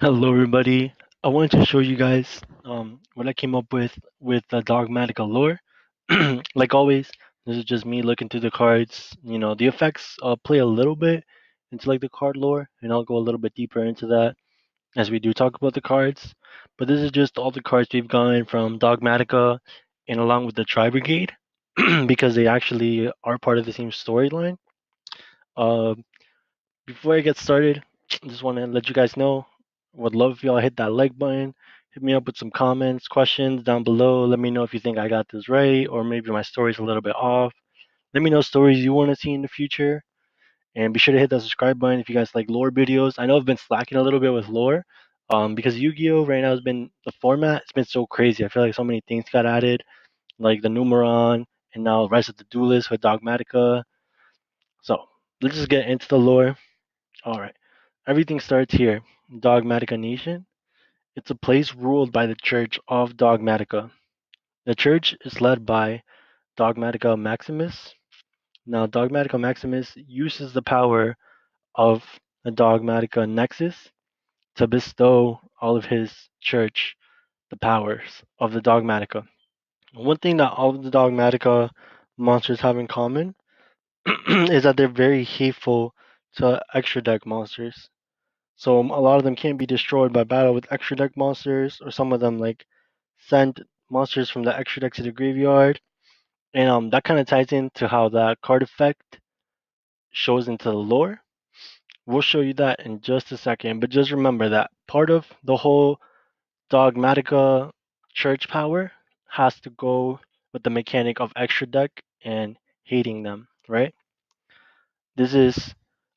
Hello, everybody. I wanted to show you guys what I came up with the Dogmatica lore. Like always, this is just me looking through the cards. The effects play a little bit into like the card lore, and I'll go a little bit deeper into that as we do talk about the cards. But this is just all the cards we've gotten from Dogmatica, and along with the Travergate, because they actually are part of the same storyline. Uh, Before I get started, I just want to let you guys know, would love if y'all hit that like button. Hit me up with some comments, questions down below. Let me know if you think I got this right, or maybe my story's a little bit off. Let me know stories you want to see in the future. And be sure to hit that subscribe button if you guys like lore videos. I know I've been slacking a little bit with lore, because Yu-Gi-Oh! Right now has been the format. It's been so crazy. I feel like so many things got added, like the Numeron, and now Rise of the Duelist with Dogmatica. So let's just get into the lore. All right. Everything starts here. Dogmatica Nation. It's a place ruled by the Church of Dogmatica. The church is led by Dogmatica Maximus. Now, Dogmatica Maximus uses the power of the Dogmatica Nexus to bestow all of his church the powers of the Dogmatica. One thing that all of the Dogmatica monsters have in common is that they're very hateful to extra deck monsters. So a lot of them can't be destroyed by battle with extra deck monsters, or some of them like send monsters from the extra deck to the graveyard, and that kind of ties into how that card effect shows into the lore. We'll show you that in just a second, but just remember that part of the whole Dogmatica church power has to go with the mechanic of extra deck and hating them, right? This is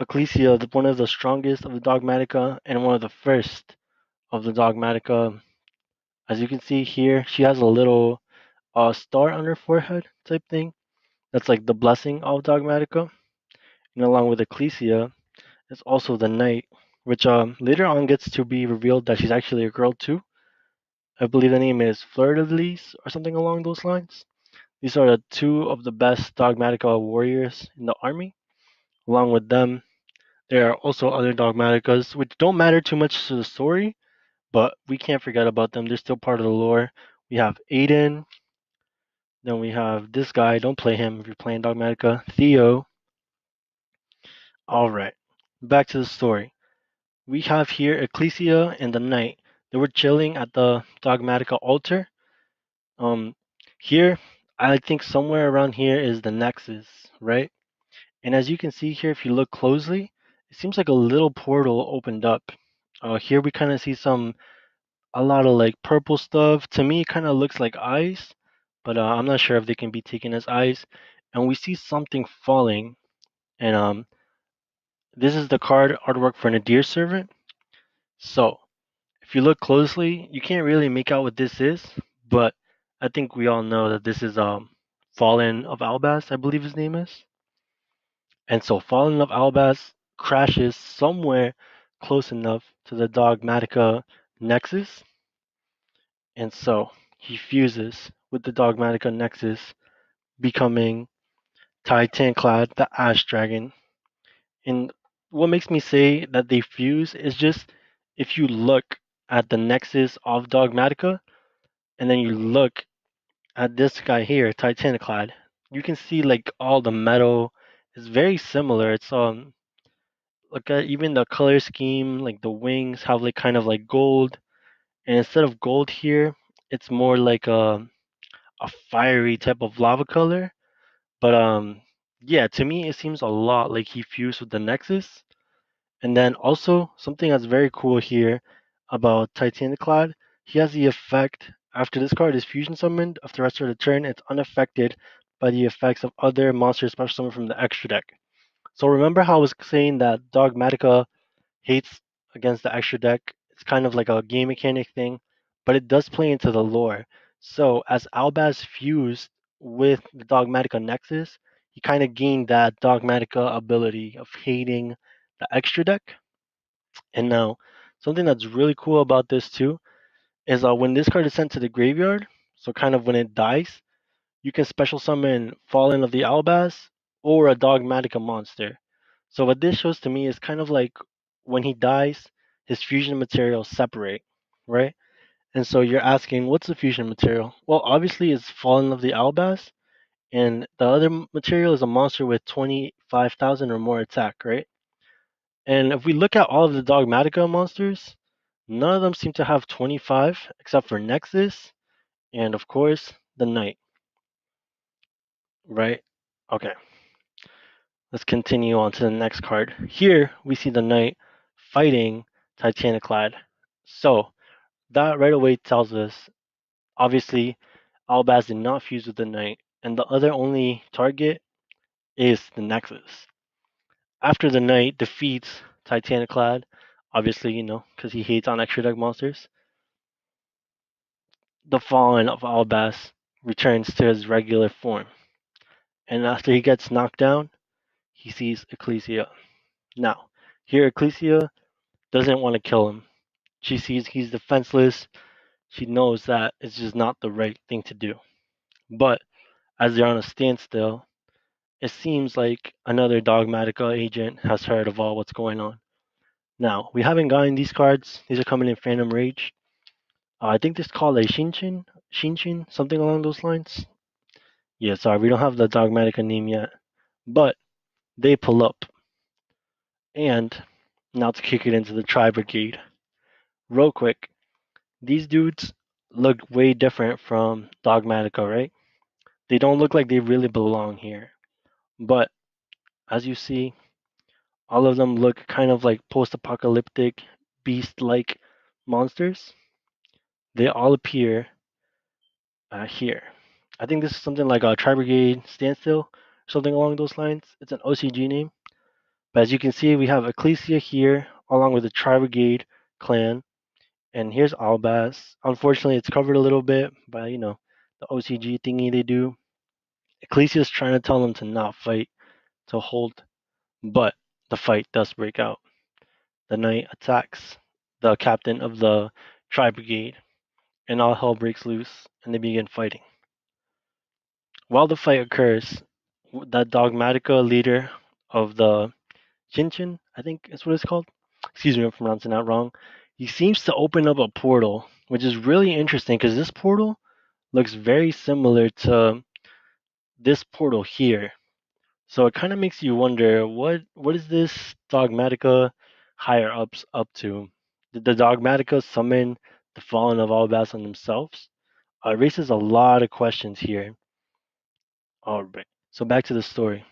Ecclesia, one of the strongest of the Dogmatica and one of the first of the Dogmatica. As you can see here, she has a little star on her forehead type thing. That's like the blessing of Dogmatica. And along with Ecclesia, it's also the knight, which later on gets to be revealed that she's actually a girl too. I believe the name is Fleur de Lis or something along those lines. These are the two of the best Dogmatica warriors in the army. Along with them, there are also other Dogmaticas, which don't matter too much to the story, but we can't forget about them. They're still part of the lore. We have Aiden, then we have this guy. Don't play him if you're playing Dogmatica. Theo. All right, back to the story. We have here Ecclesia and the knight. They were chilling at the Dogmatica altar. Um, Here, I think somewhere around here is the Nexus, right? And as you can see here, if you look closely, it seems like a little portal opened up. Here we kind of see a lot of like purple stuff. To me, it kind of looks like eyes, but I'm not sure if they can be taken as eyes. And we see something falling, and this is the card artwork for Nadir's servant. So if you look closely, you can't really make out what this is, but I think we all know that this is Fallen of Albaz, I believe his name is. And so Fallen of Albaz crashes somewhere close enough to the Dogmatica Nexus, and so he fuses with the Dogmatica Nexus, becoming Titanclad, the Ash Dragon. And what makes me say that they fuse is just if you look at the Nexus of Dogmatica, and then you look at this guy here, Titaniclad, you can see like all the metal is very similar. It's look at even the color scheme, like the wings have like kind of like gold, and instead of gold here, it's more like a fiery type of lava color. But yeah, to me it seems a lot like he fused with the Nexus. And then also something that's very cool here about Titaniclad, he has the effect after this card is fusion summoned, after the rest of the turn, it's unaffected by the effects of other monsters special summoned from the extra deck. So remember how I was saying that Dogmatica hates against the extra deck? It's kind of like a game mechanic thing, but it does play into the lore. So as Albaz fused with the Dogmatica Nexus, he kind of gained that Dogmatica ability of hating the extra deck. And now, something that's really cool about this too is when this card is sent to the graveyard, so kind of when it dies, you can special summon Fallen of the Albaz or a Dogmatica monster. So what this shows to me is kind of like when he dies, his fusion materials separate, right? And so you're asking, what's the fusion material? Well, obviously it's Fallen of the Albaz, and the other material is a monster with 25,000 or more attack, right? And if we look at all of the Dogmatica monsters, none of them seem to have 25, except for Nexus, and of course, the Knight, right? Okay, let's continue on to the next card. Here, we see the Knight fighting Titaniclad. So, that right away tells us, obviously, Albaz did not fuse with the Knight, and the other only target is the Nexus. After the Knight defeats Titaniclad, obviously, because he hates on extra deck monsters, the Fallen of Albaz returns to his regular form. And after he gets knocked down, he sees Ecclesia. Now, here Ecclesia doesn't want to kill him. She sees he's defenseless. She knows that it's just not the right thing to do. But as they're on a standstill, it seems like another Dogmatica agent has heard of all what's going on. Now, we haven't gotten these cards. These are coming in Phantom Rage. I think this is called a Shinchin, something along those lines. Yeah, sorry, we don't have the Dogmatica name yet. But they pull up. And now to kick it into the Tri-Brigade. Real quick, these dudes look way different from Dogmatica, right? They don't look like they really belong here. But as you see, all of them look kind of like post-apocalyptic, beast-like monsters. They all appear here. I think this is something like a Tri-Brigade Standstill, something along those lines. It's an OCG name. But as you can see, we have Ecclesia here, along with the Tri-Brigade clan. And here's Albaz. Unfortunately, it's covered a little bit by, the OCG thingy they do. Ecclesia is trying to tell them to not fight, to hold. But the fight does break out. The knight attacks the captain of the Tri-Brigade, and all hell breaks loose, and they begin fighting. While the fight occurs, that Dogmatica leader of the Shinchin, I think is what it's called. Excuse me if I'm pronouncing that wrong. He seems to open up a portal, which is really interesting because this portal looks very similar to this portal here. So it kind of makes you wonder what is this Dogmatica higher ups up to? Did the Dogmatica summon the Fallen of Albaz on themselves? It raises a lot of questions here. All right. So back to the story.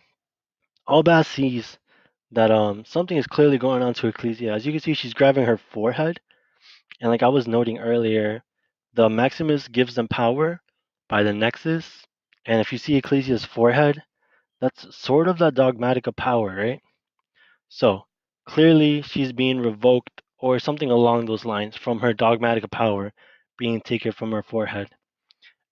Albaz sees that something is clearly going on to Ecclesia. As you can see, she's grabbing her forehead, and like I was noting earlier, the Maximus gives them power by the Nexus, and if you see Ecclesia's forehead, that's sort of the Dogmatica power, right? So clearly she's being revoked or something along those lines from her Dogmatica power being taken from her forehead.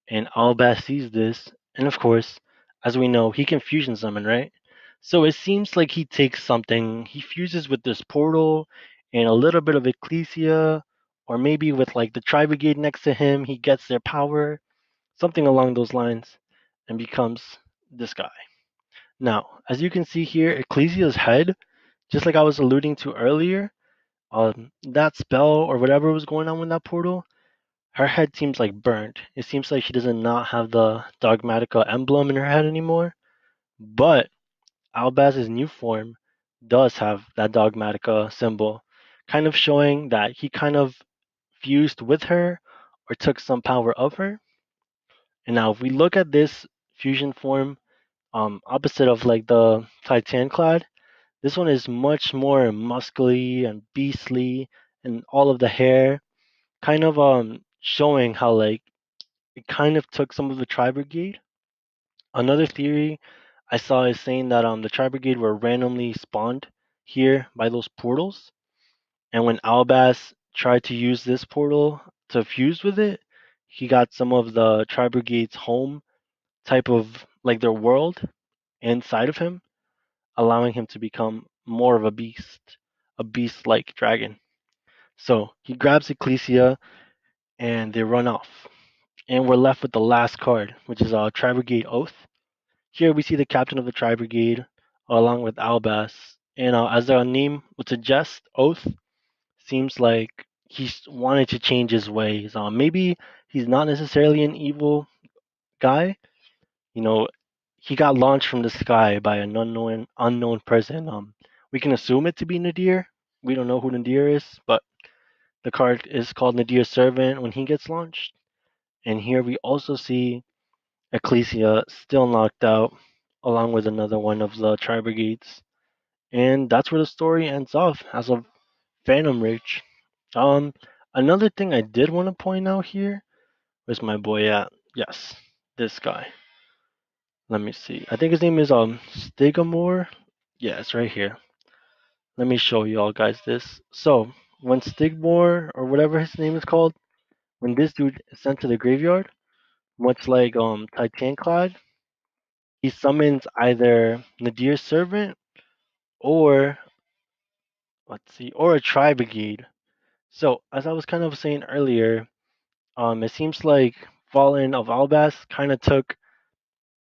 And Albaz sees this, and of course, as we know, he can fusion summon, right? So it seems like he takes something, he fuses with this portal and a little bit of Ecclesia, or maybe with like the Tri Brigade next to him, he gets their power, something along those lines, and becomes this guy. Now, as you can see here, Ecclesia's head, just like I was alluding to earlier, that spell or whatever was going on with that portal, her head seems like burnt. It seems like she does not have the Dogmatica emblem in her head anymore. But Albaz's new form does have that Dogmatica symbol, kind of showing that he kind of fused with her or took some power of her. And now, if we look at this fusion form, opposite of like the Titanclad, this one is much more muscly and beastly, and all of the hair, kind of showing how like it kind of took some of the Tri Brigade. Another theory I saw is saying that the Tri Brigade were randomly spawned here by those portals, and when Albaz tried to use this portal to fuse with it, he got some of the Tri Brigade's home type of like their world inside of him, allowing him to become more of a beast like dragon. So he grabs Ecclesia and they run off. And we're left with the last card, which is Travergate Oath. Here we see the captain of the Tri Brigade along with Albaz. And as their name would suggest, Oath seems like he's wanted to change his ways. Maybe he's not necessarily an evil guy. You know, he got launched from the sky by an unknown person. We can assume it to be Nadir. We don't know who Nadir is, but the card is called Nadir's Servant when he gets launched. And here we also see Ecclesia still knocked out, along with another one of the Tri-Brigades. And that's where the story ends off as a Phantom Rage. Um, Another thing I did want to point out here was my boy at yes, this guy. Let me see. I think his name is Stigamore. Yeah, it's right here. Let me show y'all guys this. So when Stigmore or whatever his name is called, when this dude is sent to the graveyard, much like Titanclad, he summons either Nadir's servant or let's see, or a Tri Brigade. So as I was kind of saying earlier, it seems like Fallen of Albas kind of took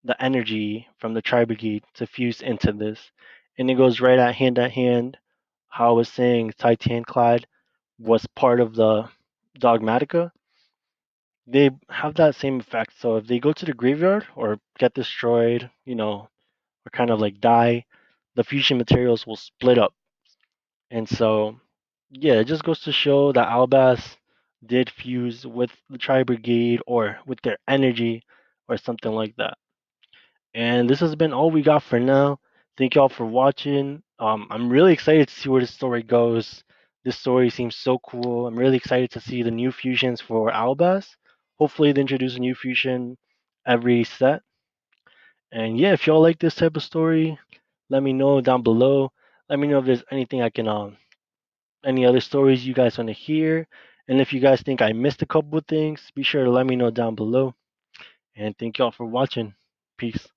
the energy from the Tri Brigade to fuse into this, and it goes right at hand. How I was saying, Titanclad was part of the Dogmatika. They have that same effect. So if they go to the graveyard or get destroyed, or kind of like die, the fusion materials will split up. And so, yeah, it just goes to show that Albas did fuse with the Tri Brigade or with their energy or something like that. And this has been all we got for now. Thank y'all for watching. I'm really excited to see where this story goes. This story seems so cool. I'm really excited to see the new fusions for Albas. Hopefully, they introduce a new fusion every set. And yeah, if y'all like this type of story, let me know down below. Let me know if there's anything I can any other stories you guys want to hear. And if you guys think I missed a couple of things, be sure to let me know down below. And thank y'all for watching. Peace.